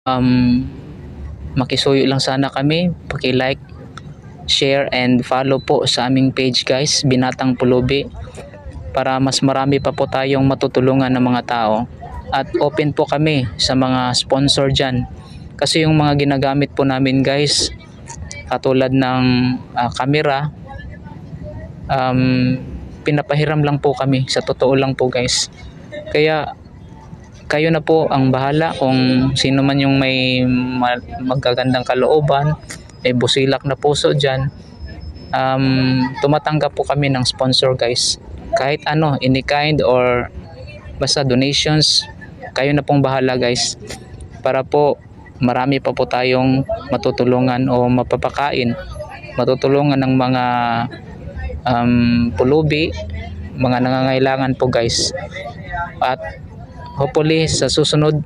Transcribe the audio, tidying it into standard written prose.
Um, Makisuyo lang sana kami, paki-like, share and follow po sa aming page guys, Binatang Pulubi, para mas marami pa po tayong matutulungan ng mga tao. At open po kami sa mga sponsor dyan. Kasi yung mga ginagamit po namin guys, katulad ng camera, pinapahiram lang po kami, sa totoo lang po guys. Kaya kayo na po ang bahala kung sino man yung may magagandang kalooban, may busilak na puso dyan. Tumatanggap po kami ng sponsor guys. Kahit ano, any kind or basta donations, kayo na pong bahala guys. Para po marami pa po tayong matutulungan o mapapakain. Matutulungan ng mga pulubi, mga nangangailangan po guys. At hopefully sa susunod,